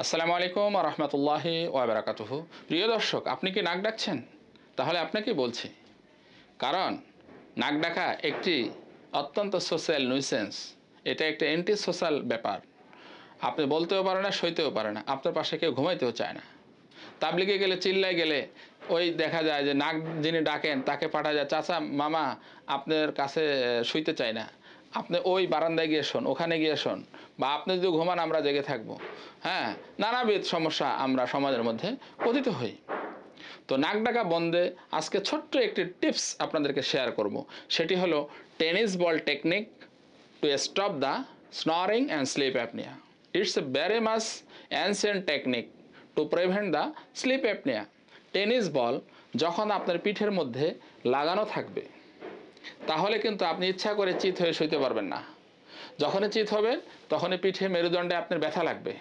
আসসালামু আলাইকুম ওয়া রাহমাতুল্লাহি ওয়া বারাকাতুহু। প্রিয় দর্শক, আপনি কি নাক ডাকছেন? তাহলে আপনাকে বলছি, কারণ নাক ডাকা একটি অত্যন্ত সোশ্যাল নিউসেন্স। এটা একটা অ্যান্টি সোশ্যাল ব্যাপার। আপনি বলতেও পারেন না, সইতেও পারে না, আপনার পাশে কেউ ঘুমাইতেও চায় না। তাবলিগে গেলে, চিল্লায় গেলে ওই দেখা যায় যে নাক যিনি ডাকেন তাকে পাঠা যায়, চাচা মামা আপনার কাছে শুইতে চাই না, আপনি ওই বারান্দায় গিয়ে শোন, ওখানে গিয়ে শোন, বা আপনি যদি ঘুমান আমরা জেগে থাকবো। হ্যাঁ, নানাবিধ সমস্যা আমরা সমাজের মধ্যে পতিত হই। তো নাক ডাকা বন্ধে আজকে ছোট্ট একটি টিপস আপনাদেরকে শেয়ার করব। সেটি হলো tennis ball technique to stop the snoring and sleep apnea. It's a very much ancient technique to prevent the sleep apnea. Tennis ball যখন আপনার পিঠের মধ্যে লাগানো থাকবে, তাহলে কিন্তু আপনি ইচ্ছা করে চিত হয়ে শুইতে পারবেন না। যখনই চিত হবে তখনই পিঠে মেরুদণ্ডে আপনার ব্যথা লাগবে।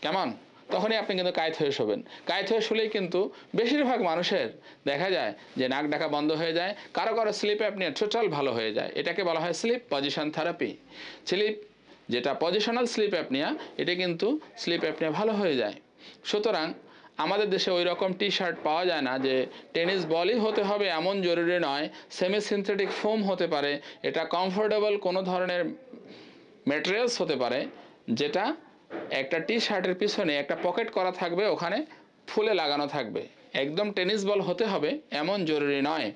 কেমন? তখনই আপনি কিন্তু কায়িত হয়ে শোবেন। কায়িত হয়ে শুলেই কিন্তু বেশিরভাগ মানুষের দেখা যায় যে নাক ডাকা বন্ধ হয়ে যায়, কারো কারো স্লিপ অ্যাপনিয়া টোটাল ভালো হয়ে যায়। এটাকে বলা হয় স্লিপ পজিশন থেরাপি। স্লিপ যেটা পজিশনাল স্লিপ অ্যাপনিয়া, এটা কিন্তু স্লিপ অ্যাপনিয়া ভালো হয়ে যায়। সুতরাং আমাদের দেশে ওই রকম টি শার্ট পাওয়া যায় না যে টেনিস বলই হতে হবে এমন জরুরি নয়, সেমি সিনথেটিক ফোম হতে পারে, এটা কমফোর্টেবল কোনো ধরনের ম্যাটেরিয়ালস হতে পারে, যেটা একটা টি শার্টের পিছনে একটা পকেট করা থাকবে, ওখানে ফুলে লাগানো থাকবে। একদম টেনিস বল হতে হবে এমন জরুরি নয়।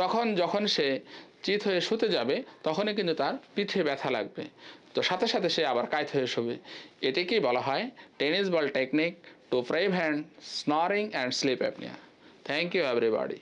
তখন যখন সে চিত হয়ে শুতে যাবে তখনই কিন্তু তার পিঠে ব্যথা লাগবে, তো সাথে সাথে সে আবার কায়িত হয়ে শোবে। এটাকেই বলা হয় tennis ball technique to prevent snoring and sleep apnea. Thank you everybody.